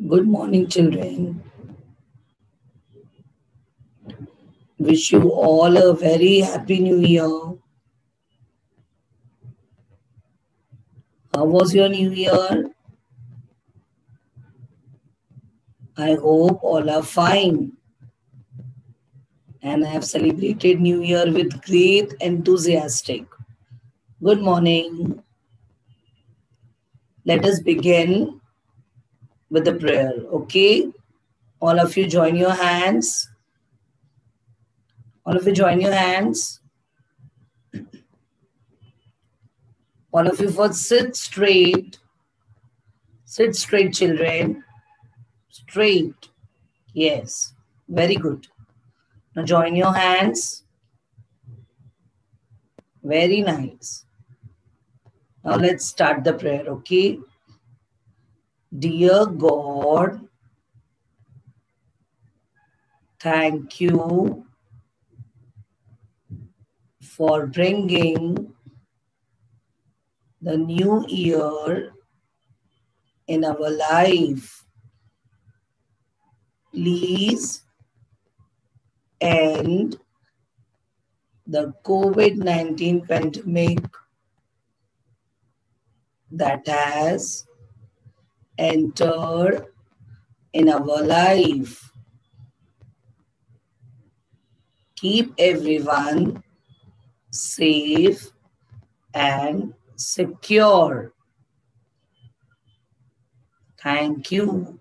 Good morning, children. Wish you all a very happy new year. How was your new year? I hope all are fine and have celebrated new year with great enthusiastic. Good morning. Let us begin with the prayer, okay? All of you join your hands. All of you join your hands. All of you first sit straight. Sit straight, children. Straight. Yes. Very good. Now join your hands. Very nice. Now let's start the prayer, okay? Dear God, thank you for bringing the new year in our life. Please end the COVID-19 pandemic that has entered in our life. Keep everyone safe and secure. Thank you.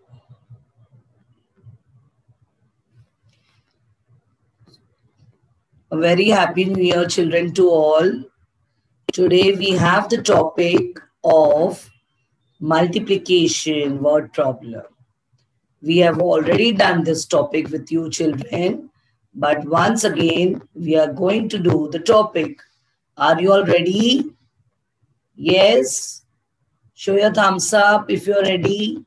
A very happy new year, children, to all. Today we have the topic of multiplication word problem. We have already done this topic with you, children, but once again we are going to do the topic. Are you all ready? Yes? Show your thumbs up if you're ready.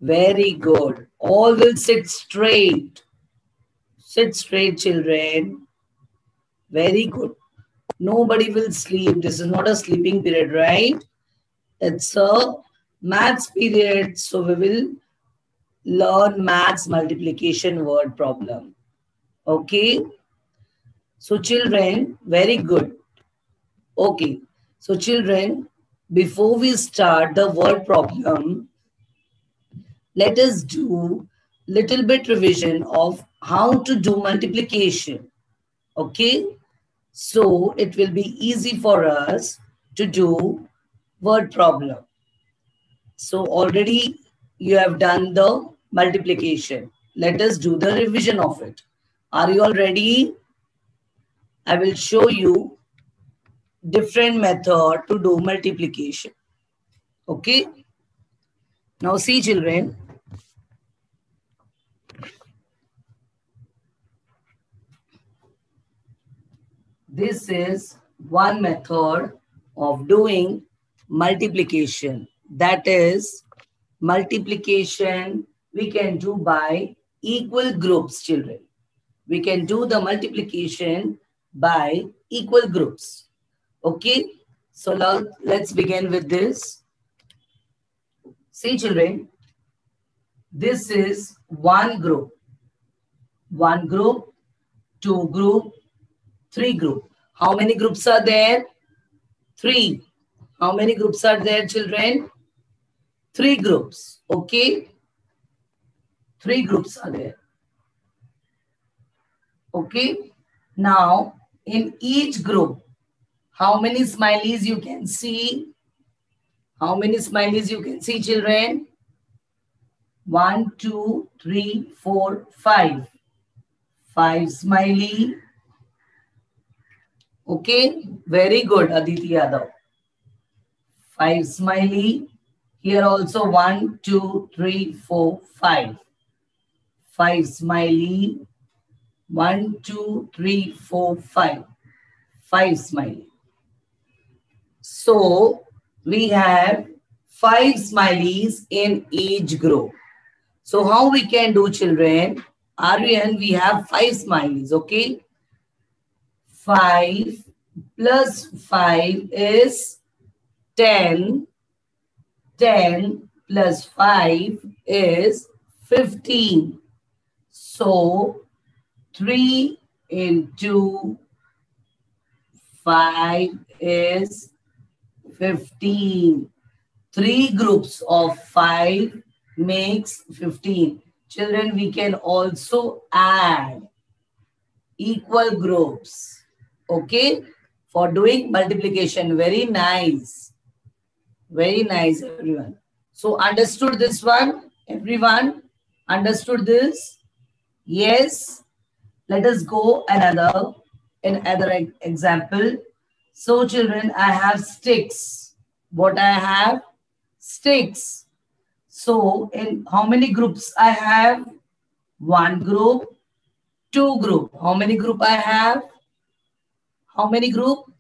Very good. All will sit straight. Sit straight, children. Very good. Nobody will sleep. This is not a sleeping period, right? It's a maths period. So we will learn maths multiplication word problem. Okay. So children, very good. Okay. So children, before we start the word problem, let us do little bit revision of how to do multiplication. Okay. So it will be easy for us to do word problem. So already you have done the multiplication. Let us do the revision of it. Are you all ready? I will show you different method to do multiplication. Okay. Now see, children. This is one method of doing multiplication. That is multiplication we can do by equal groups, children. We can do the multiplication by equal groups. Okay. So let's begin with this. See, children, this is one group. One group, two group, three group. How many groups are there? Three. How many groups are there, children? Three groups. Okay. Three groups are there. Okay. Now, in each group, how many smileys you can see? How many smileys you can see, children? 1, 2, 3, 4, 5. 5 smiley. Okay. Very good, Aditi Yadav. 5 smiley. Here also 1, 2, 3, 4, 5. 5 smiley. 1, 2, 3, 4, 5. 5 smiley. So we have 5 smileys in each group. So how we can do, children? Aryan, we have 5 smileys, okay? 5 plus 5 is 10. 10 plus 5 is 15. So 3 into 5 is 15. 3 groups of 5 makes 15. Children, we can also add equal groups. Okay? For doing multiplication. Very nice. Very nice, everyone. So, understood this one? Everyone? Understood this? Yes. Let us go another example. So, children, I have sticks. What I have? Sticks. So, in how many groups I have? 1 group, 2 group. How many group I have? How many group?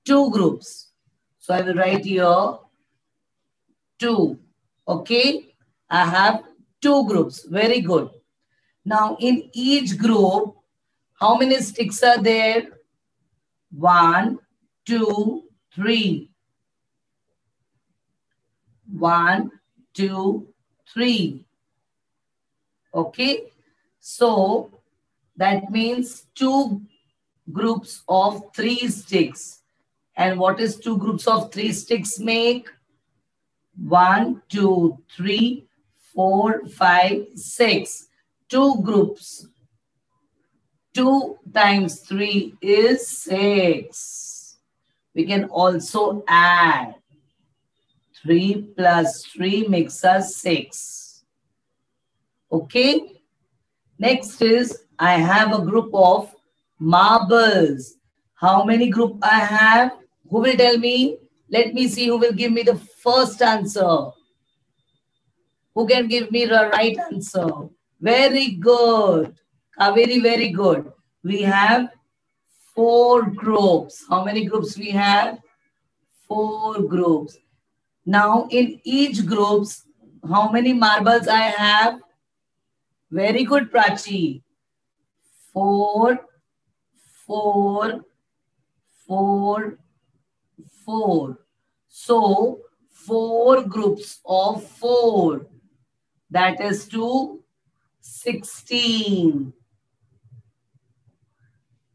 2 groups. So, I will write here 2. Okay. I have 2 groups. Very good. Now, in each group, how many sticks are there? 1, 2, 3. 1, 2, 3. Okay. So, that means 2 groups of 3 sticks. And what is 2 groups of 3 sticks make? 1, 2, 3, 4, 5, 6. 2 groups. 2 times 3 is 6. We can also add 3 plus 3 makes us 6. Okay. Next is I have a group of marbles. How many group I have? Who will tell me? Let me see who will give me the first answer. Who can give me the right answer? Very good. Kaveri, very good. We have 4 groups. How many groups we have? 4 groups. Now in each groups, how many marbles I have? Very good, Prachi. 4, 4, 4, 4. So 4 groups of 4. That is 16.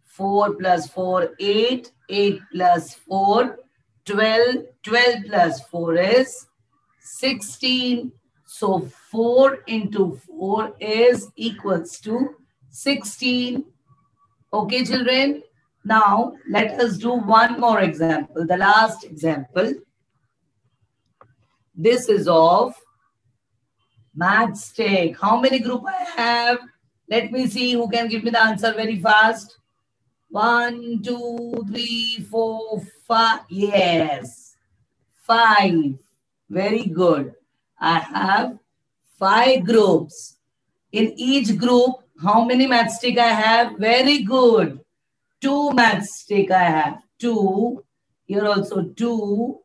4 plus 4, 8. 8 plus 4, 12. 12 plus 4 is 16. So 4 into 4 is equals to 16. Okay, children. Now, let us do one more example. The last example. This is of matchstick. How many group I have? Let me see who can give me the answer very fast. 1, 2, 3, 4, 5. Yes. 5. Very good. I have 5 groups. In each group, how many matchstick I have? Very good. 2 matchstick I have. 2. Here also 2.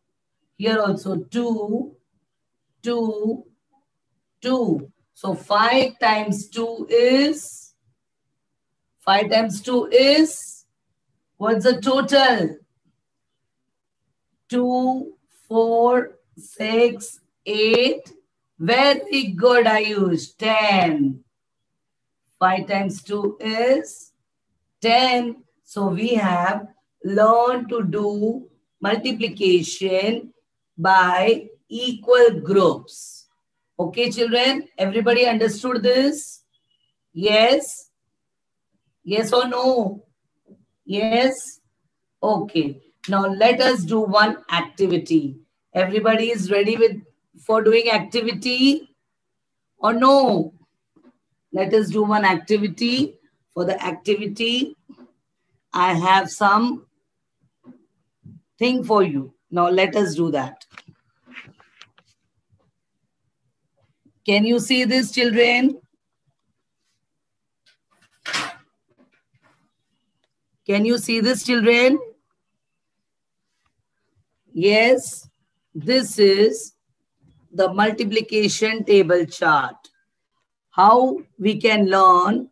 Here also 2. 2. 2. So 5 times 2 is? 5 times 2 is? What's the total? 2, 4, 6, 8. Very good, Ayush. 10. 5 times 2 is 10. So we have learned to do multiplication by equal groups. Okay, children? Everybody understood this? Yes? Yes or no? Yes? Okay. Now let us do one activity. Everybody is ready for doing activity or no? Let us do one activity. For the activity, I have some thing for you. Now let us do that. Can you see this, children? Can you see this, children? Yes. This is the multiplication table chart. How we can learn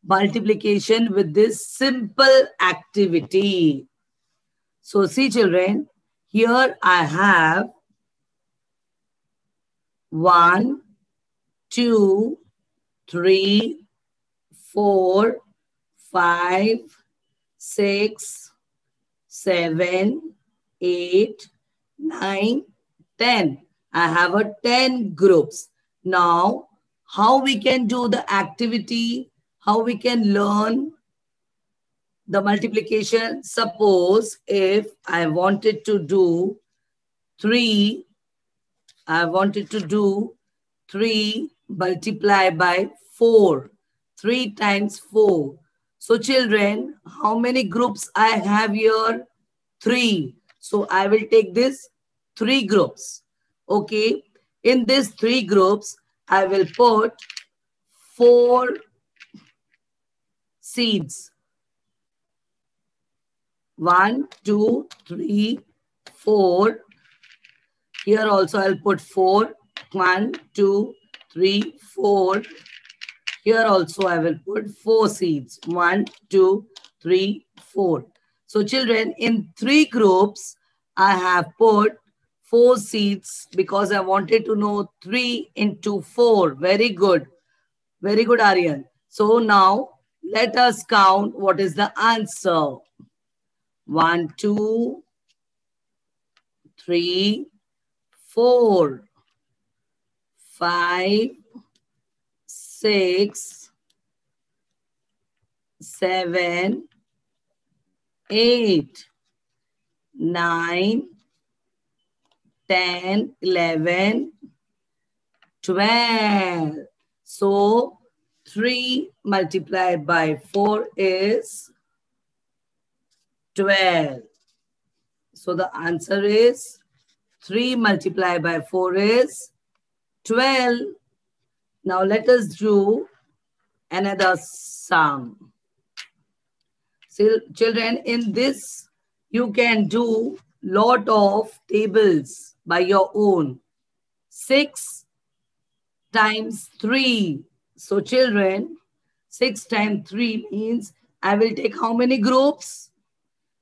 multiplication with this simple activity. So see, children, here I have 1, 2, 3, 4, 5, 6, 7, 8, 9, 10. I have a 10 groups. Now, how we can do the activity, how we can learn the multiplication. Suppose if I wanted to do 3, I wanted to do 3 multiplied by 4. 3 times 4. So children, how many groups I have here? 3. So I will take this 3 groups. Okay. In these 3 groups, I will put 4 seeds. 1, 2, 3, 4. Here also I'll put 4. 1, 2, 3, 4. Here also I will put 4 seeds. 1, 2, 3, 4. So children, in 3 groups, I have put 4 seeds because I wanted to know 3 into 4. Very good. Very good, Aryan. So now let us count what is the answer. 1, 2, 3, 4, 5, 6, 7, 8, 9, 10, 11, 12. So 3 multiplied by 4 is 12. So the answer is 3 multiplied by 4 is 12. Now let us do another sum. So children, in this you can do lot of tables by your own. 6 times 3. So children, 6 times 3 means I will take how many groups?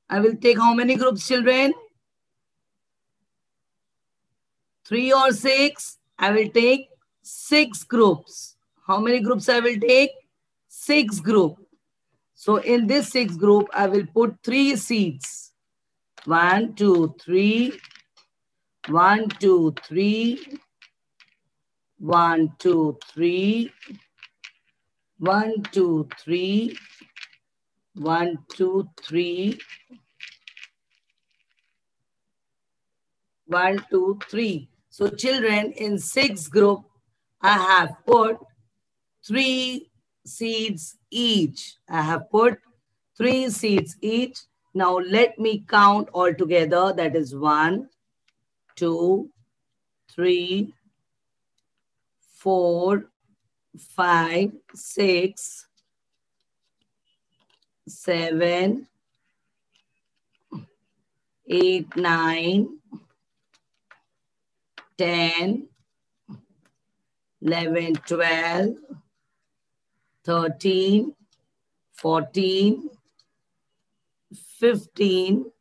I will take how many groups, children? 3 or 6? I will take 6 groups. How many groups I will take? 6 groups. So in this 6 group, I will put 3 seeds. 1, 2, 3. 1, 2, 3. 1, 2, 3. 1, 2, 3. 1, 2, 3. 1, 2, 3. So children, in 6 group, I have put 3 seeds each. I have put 3 seeds each. Now let me count all together. That is 1, 2, 3, 4, 5, 6, 7, 8, 9, 10, 11, 12, 13, 14, 15,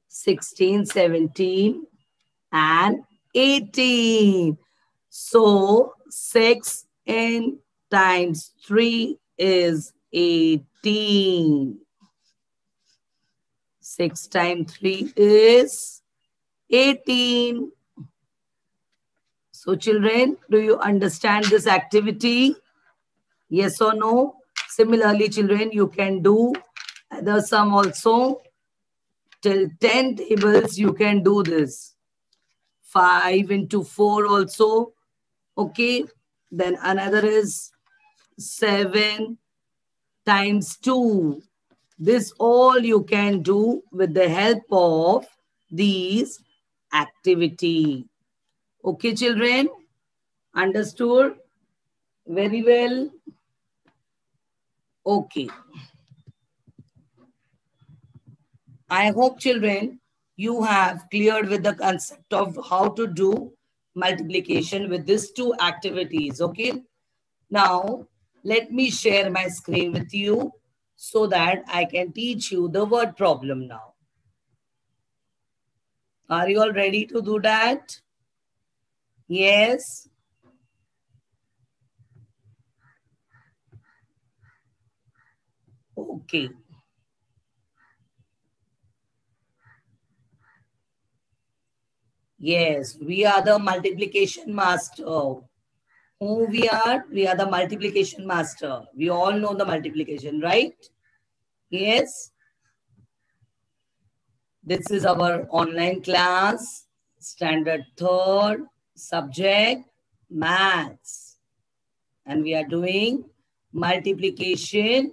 16, 17, and 18. So 6 in times 3 is 18. 6 times 3 is 18. So children, do you understand this activity? Yes or no? Similarly, children, you can do other sum also. Till 10 tables, you can do this. 5 into 4 also. Okay. Then another is 7 times 2. This all you can do with the help of these activity. Okay, children? Understood? Very well. Okay. I hope, children, you have cleared with the concept of how to do multiplication with these 2 activities. Okay. Now, let me share my screen with you so that I can teach you the word problem now. Are you all ready to do that? Yes. Okay. Yes, we are the multiplication master. Who we are? We are the multiplication master. We all know the multiplication, right? Yes. This is our online class, standard 3rd, subject, maths. And we are doing multiplication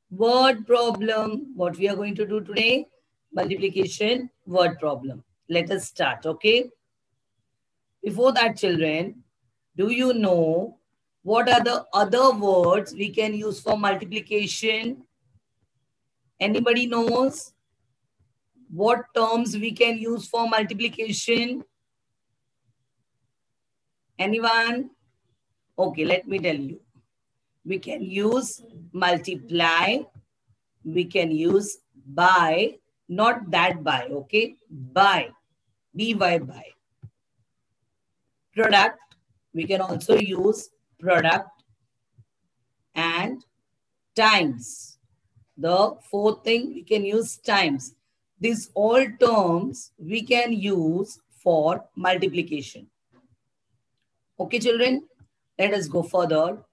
word problem. What we are going to do today? Multiplication word problem. Let us start, okay? Before that, children, do you know what are the other words we can use for multiplication? Anybody knows what terms we can use for multiplication? Anyone? Okay, let me tell you. We can use multiply. We can use by, not that by, okay? By, by. Product. We can also use product and times. The fourth thing, we can use times. These all terms we can use for multiplication. Okay, children, let us go further.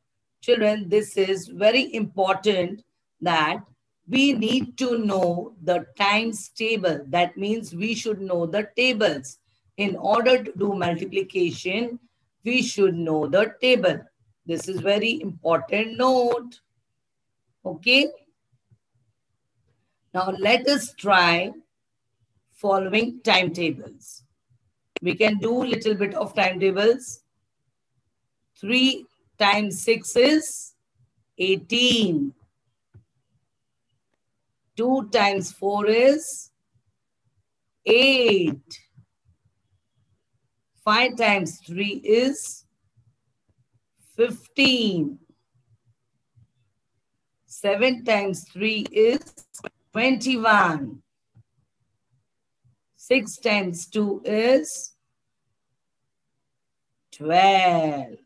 Children, this is very important that we need to know the times table. That means we should know the tables. In order to do multiplication, we should know the table. This is very important note. Okay. Now let us try following timetables. We can do little bit of timetables. 3 times 6 is 18. 2 times 4 is 8. 5 times 3 is 15. 7 times 3 is 21. 6 times 2 is 12.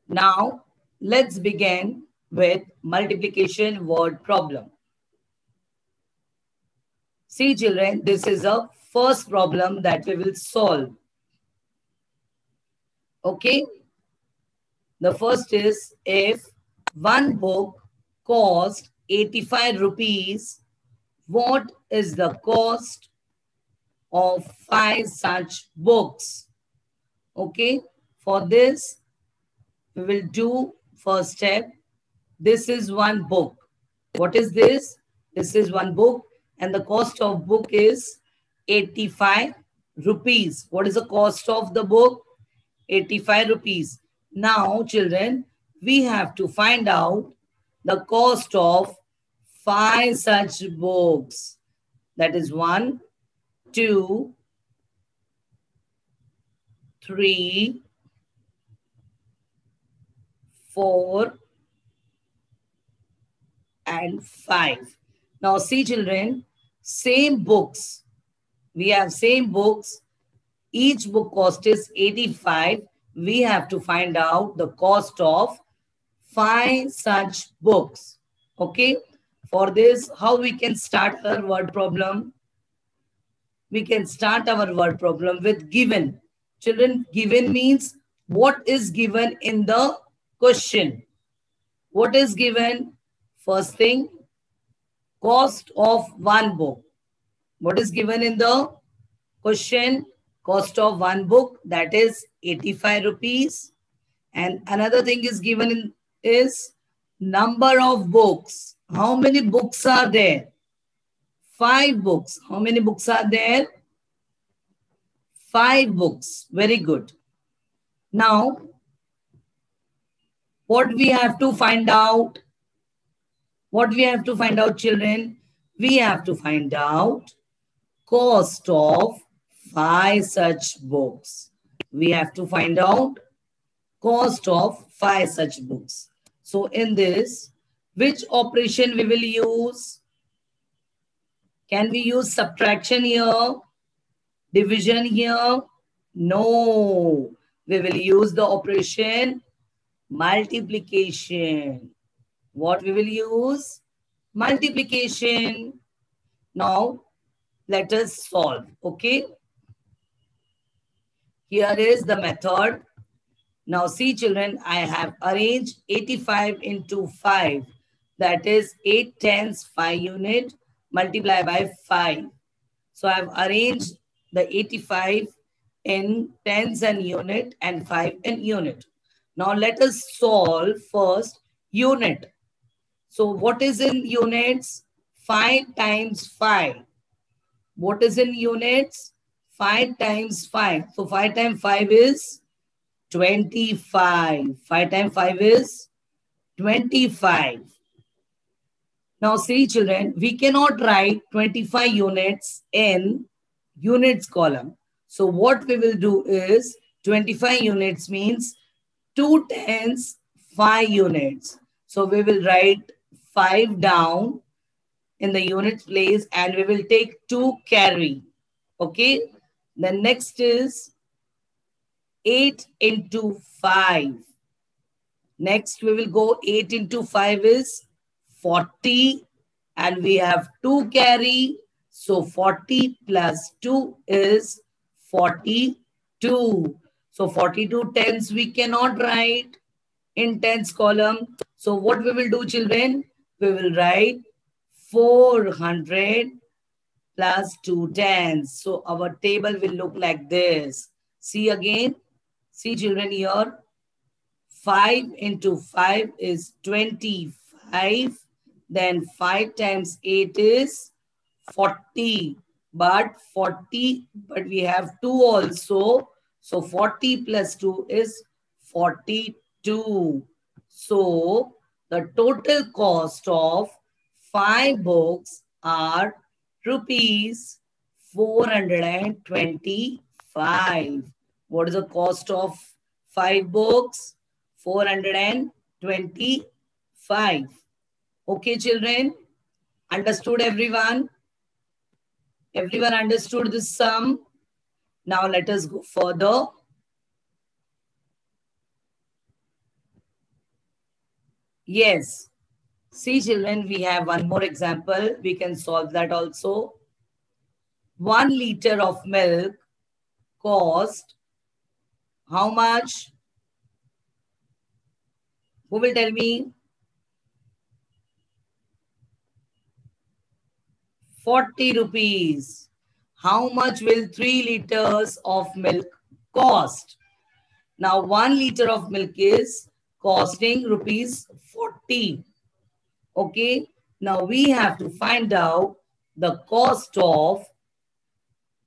Now, let's begin with multiplication word problem. See, children, this is a first problem that we will solve. Okay? The first is, if one book cost 85 rupees, what is the cost of 5 such books? Okay? For this, we will do first step. This is one book. What is this? This is one book, and the cost of book is 85 rupees. What is the cost of the book? 85 rupees. Now, children, we have to find out the cost of 5 such books. That is 1, 2, 3, 4, and 5. Now see, children, same books. We have same books. Each book cost is 85. We have to find out the cost of 5 such books. Okay. For this, how we can start our word problem? We can start our word problem with given. Children, given means what is given in the question. What is given? First thing, cost of one book. What is given in the question? Cost of one book, that is 85 rupees. And another thing is given in is number of books. How many books are there? 5 books. How many books are there? 5 books. Very good. Now, what we have to find out? What we have to find out, children? We have to find out cost of 5 such books. We have to find out cost of 5 such books. So in this, which operation we will use? Can we use subtraction here? Division here? No. We will use the operation multiplication. What we will use? Multiplication. Now, let us solve. Okay. Here is the method. Now see children, I have arranged 85 into 5. That is 8 tenths 5 unit multiplied by 5. So I have arranged the 85 in tens and unit and 5 in unit. Now let us solve first unit. So what is in units? 5 times 5. What is in units? 5 times 5. So 5 times 5 is 25. 5 times 5 is 25. Now see children, we cannot write 25 units in units column. So what we will do is 25 units means 2 tens, 5 units. So we will write 5 down in the unit place and we will take 2 carry. Okay. The next is 8 into 5. Next we will go 8 into 5 is 40 and we have 2 carry. So 40 plus 2 is 42. So 42 tens we cannot write in tens column. So what we will do children? We will write 400 plus 2 tens. So our table will look like this. See again. See children here. 5 into 5 is 25. Then 5 times 8 is 40. But we have 2 also. So 40 plus 2 is 42. So the total cost of 5 books are rupees 425. What is the cost of 5 books? 425. Okay, children? Understood everyone? Everyone understood this sum? Now let us go further. Yes. See, children, we have one more example. We can solve that also. 1 liter of milk cost how much? Who will tell me? 40 rupees. How much will 3 liters of milk cost? Now 1 liter of milk is costing rupees 40. Okay. Now we have to find out the cost of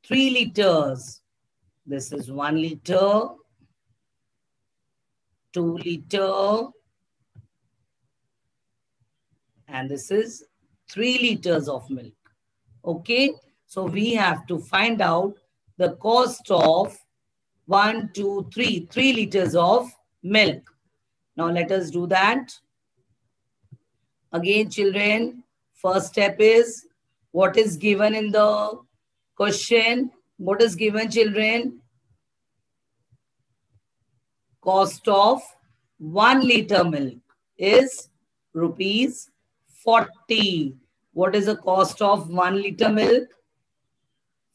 3 liters. This is 1 liter, 2 liter, and this is 3 liters of milk. Okay. So we have to find out the cost of 1, 2, 3, 3 liters of milk. Now let us do that. Again, children, first step is what is given in the question. What is given, children? Cost of 1 liter milk is rupees 40. What is the cost of 1 liter milk?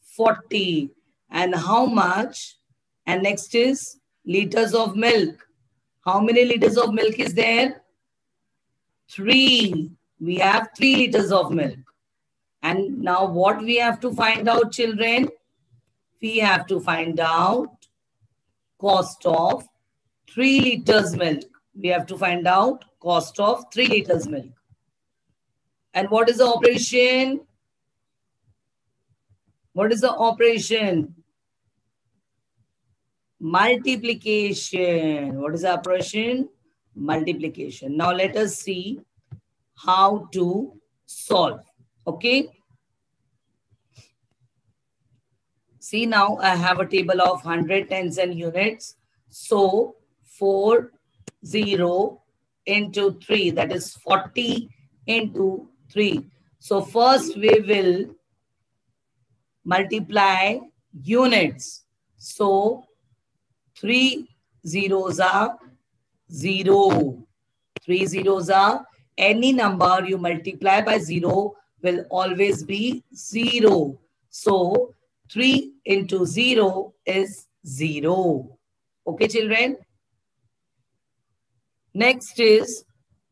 40. And how much? And next is liters of milk. How many liters of milk is there? 3. We have 3 liters of milk. And now what we have to find out, children? We have to find out cost of 3 liters milk. We have to find out cost of 3 liters milk. And what is the operation? What is the operation? Multiplication. What is the operation? Multiplication. Now let us see how to solve. Okay. See, now I have a table of 100 tens and units. So 40 into 3, that is 40 into 3. So first we will multiply units. So 3 zeros are 0. 3 zeros are any number you multiply by 0 will always be 0. So 3 into 0 is 0. Okay, children? Next is,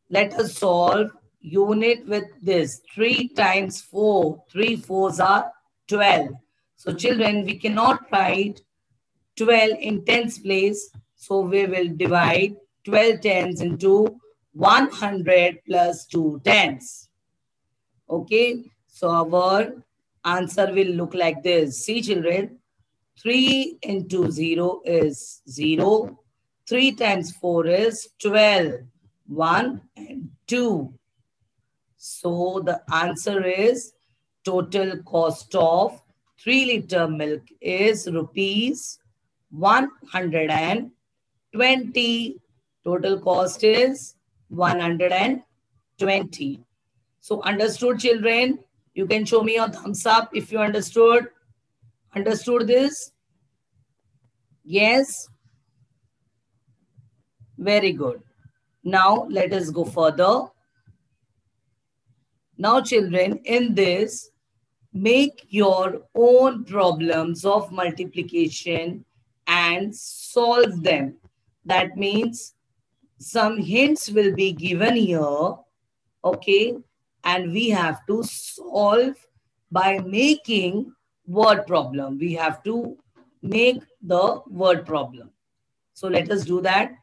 let us solve unit with this. 3 times 4. 3 fours are 12. So children, we cannot write 12 in tens place. So we will divide 12 tens into 100 plus 2 tens. Okay. So our answer will look like this. See children, 3 into 0 is 0. 3 times 4 is 12. 1 and 2. So the answer is total cost of 3-liter milk is rupees 120. Total cost is 120. So understood children? You can show me your thumbs up if you understood. Understood this? Yes? Very good. Now let us go further. Now children, in this, make your own problems of multiplication and solve them. That means some hints will be given here, okay? And we have to solve by making word problem. We have to make the word problem. So let us do that.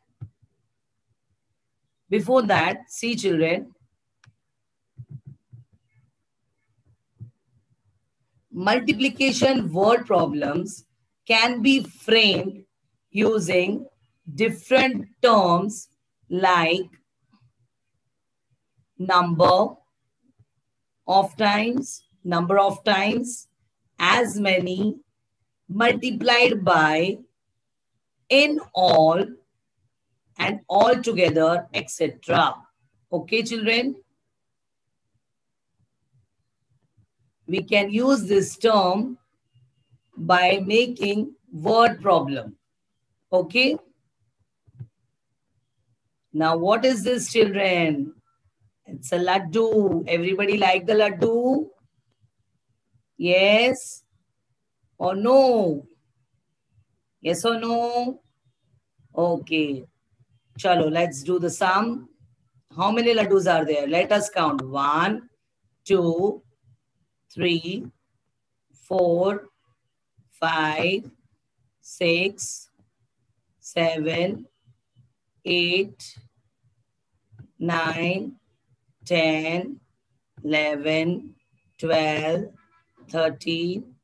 Before that, see children, multiplication word problems can be framed using different terms like number of times, as many, multiplied by, in all, and all together, etc. Okay, children? We can use this term by making word problem. Okay? Now, what is this, children? It's a laddu. Everybody like the laddu? Yes or no? Yes or no? Okay. Chalo, let's do the sum. How many laddus are there? Let us count. 1, 2, 3, 4, 5, 6, 7, 8, 9, 10, 11, 12, 13,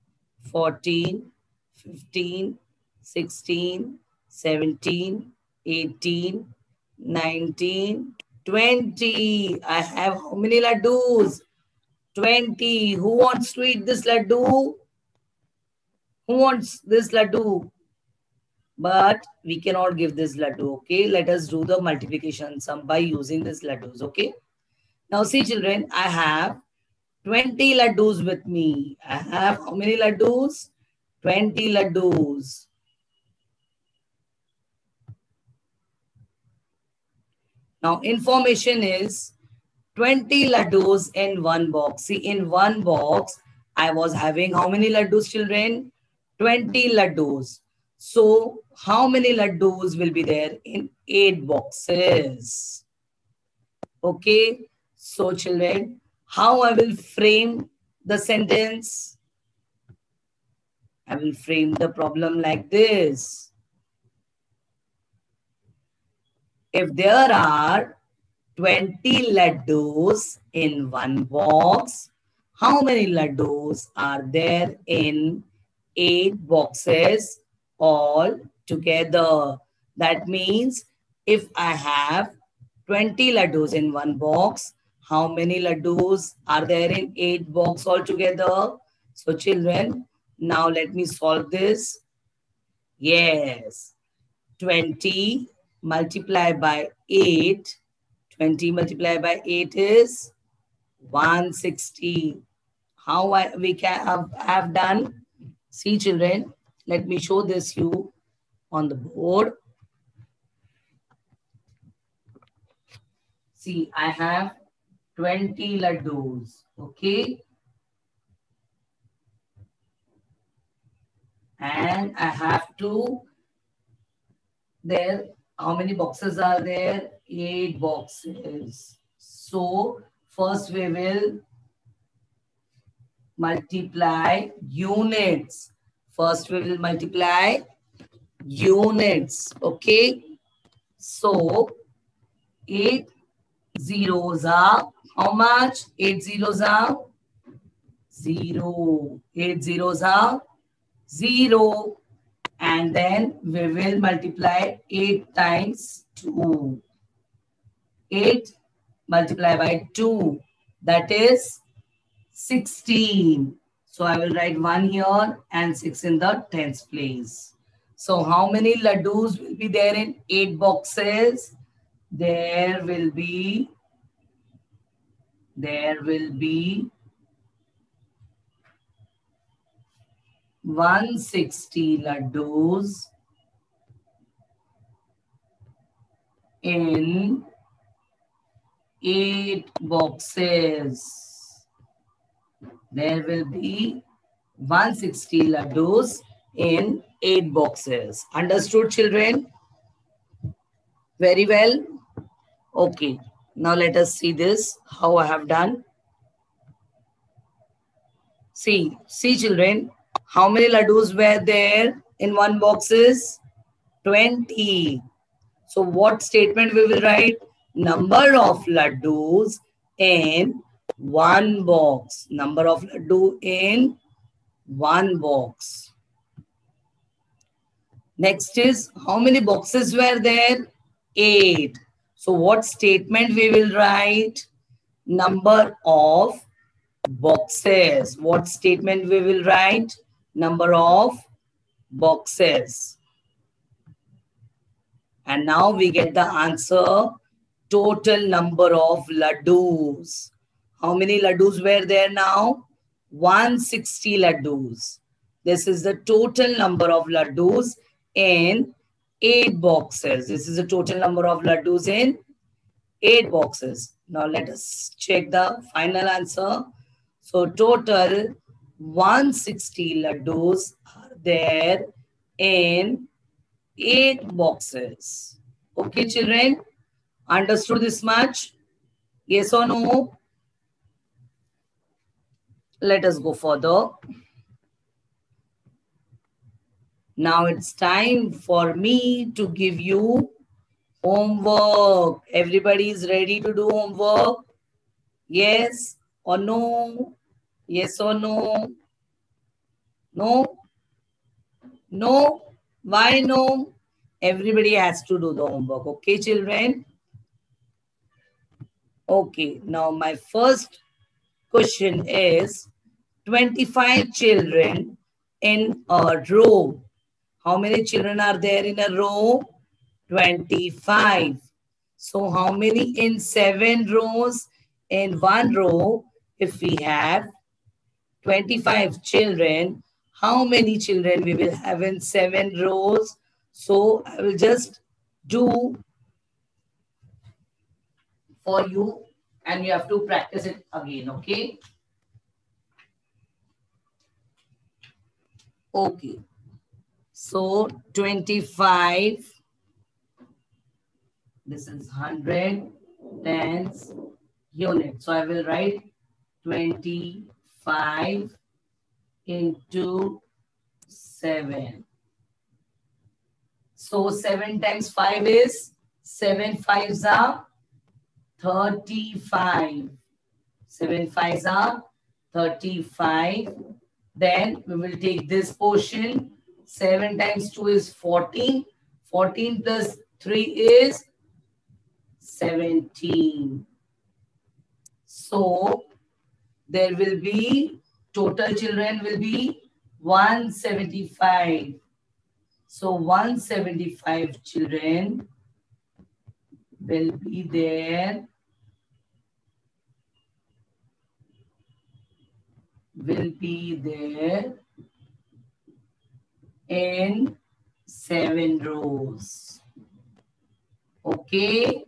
14, 15, 16, 17, 18, 19, 20. I have how many laddus? 20. Who wants to eat this laddu? Who wants this laddu? But we cannot give this laddu, okay? Let us do the multiplication sum by using this laddus, okay? Now see children, I have 20 laddus with me. I have how many laddus? 20 laddus. Now information is 20 laddus in one box. See, in one box, I was having how many laddus, children? 20 laddus. So how many laddus will be there in 8 boxes? Okay. So children, how I will frame the sentence? I will frame the problem like this. If there are 20 laddus in one box, how many laddus are there in 8 boxes all together? That means if I have 20 laddus in one box, how many laddus are there in 8 boxes altogether? So children, now let me solve this. Yes, 20 multiplied by 8. 20 multiplied by 8 is 160. How we can have done? See children, let me show this you on the board. See, I have 20 laddus, okay? And I have to, there, how many boxes are there? 8 boxes. So, first we will multiply units. First we will multiply units, okay? So, 8 zeros are, how much? 8 zeros are 0. 8 zeros are 0. And then we will multiply 8 times 2. 8 multiplied by 2. That is 16. So I will write 1 here and 6 in the tens place. So how many laddus will be there in 8 boxes? There will be 160 laddus in 8 boxes. There will be 160 laddus in 8 boxes. Understood, children? Very well. Okay. Now let us see this, how I have done. See children, how many laddus were there in 1 boxes? 20. So what statement we will write? Number of laddus in 1 box. Number of laddu in 1 box. Next is, how many boxes were there? 8. So what statement we will write? Number of boxes. What statement we will write? Number of boxes. And now we get the answer, total number of laddus. How many laddus were there now? 160 laddus. This is the total number of laddus in 8 boxes. This is the total number of laddus in 8 boxes. Now let us check the final answer. So total 160 laddus are there in 8 boxes. Okay, children? Understood this much? Yes or no? Let us go further. Now it's time for me to give you homework. Everybody is ready to do homework? Yes or no? Yes or no? No? No? Why no? Everybody has to do the homework. Okay, children? Okay, now my first question is 25 children in a row. How many children are there in a row? 25. So how many in 7 rows? In 1 row, if we have 25 children, how many children we will have in 7 rows? So I will just do for you and you have to practice it again, okay? Okay. So 25, this is 100 tens unit. So I will write 25 into 7. So 7 times 5 is 7 5s are 35. 7 5s are 35. Then we will take this portion. 7 times 2 is 14. 14 plus 3 is 17. So there will be, total children will be 175. So 175 children will be there. in 7 rows. Okay.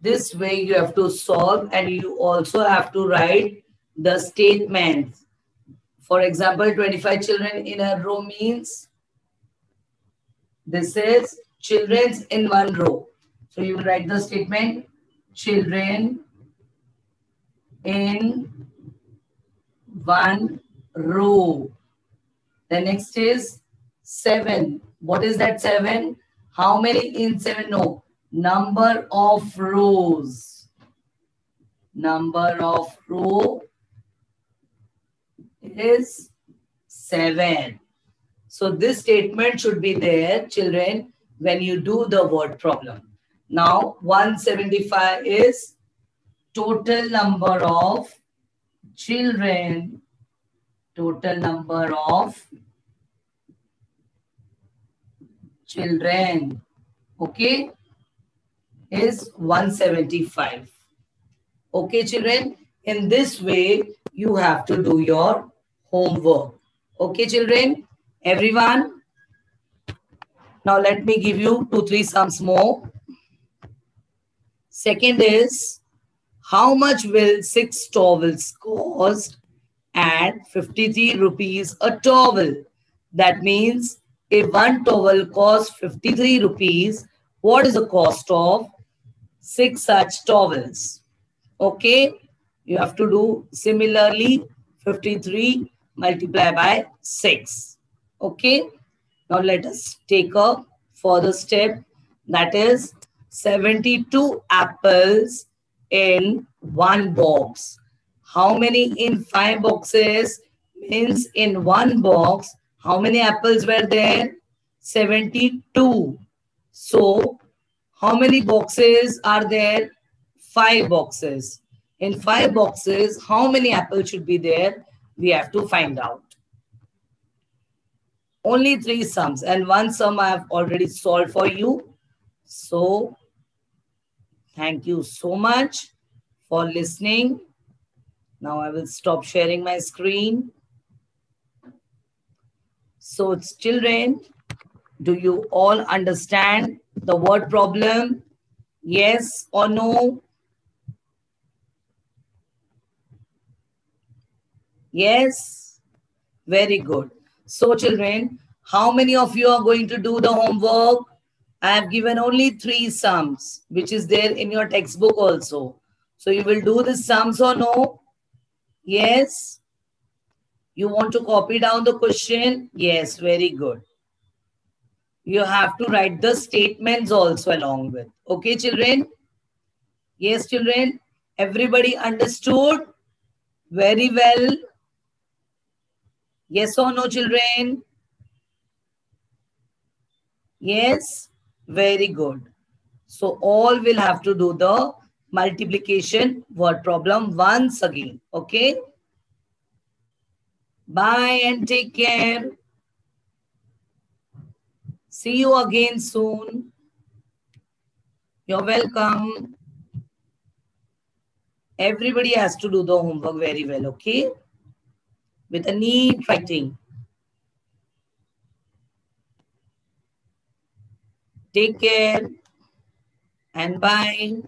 This way you have to solve, and you also have to write the statements. For example, 25 children in a row means this is children in one row. So you write the statement children in one row. The next is 7. What is that 7? How many in 7? No. Number of rows. Number of row is 7. So this statement should be there, children, when you do the word problem. Now 175 is total number of children. Total number of children, okay, is 175. Okay, children, in this way, you have to do your homework. Okay, children, everyone. Now, let me give you 2-3 sums more. Second is, how much will 6 towels cost at 53 rupees a towel? That means if one towel costs 53 rupees, what is the cost of 6 such towels? Okay, you have to do similarly 53 multiplied by 6. Okay, now let us take a further step, that is 72 apples in one box. How many in 5 boxes? Means in one box, how many apples were there? 72. So, how many boxes are there? 5 boxes. In 5 boxes, how many apples should be there? We have to find out. Only 3 sums, and one sum I have already solved for you. So, thank you so much for listening. Now I will stop sharing my screen. So, children, do you all understand the word problem? Yes or no? Yes? Very good. So, children, how many of you are going to do the homework? I have given only 3 sums, which is there in your textbook also. So, you will do the sums or no? Yes? You want to copy down the question? Yes, very good. You have to write the statements also along with. Okay, children? Yes, children? Everybody understood? Very well. Yes or no, children? Yes? Very good. So all will have to do the multiplication word problem once again. Okay? Bye and take care. See you again soon. You're welcome. Everybody has to do the homework very well, okay? With a neat writing. Take care and bye.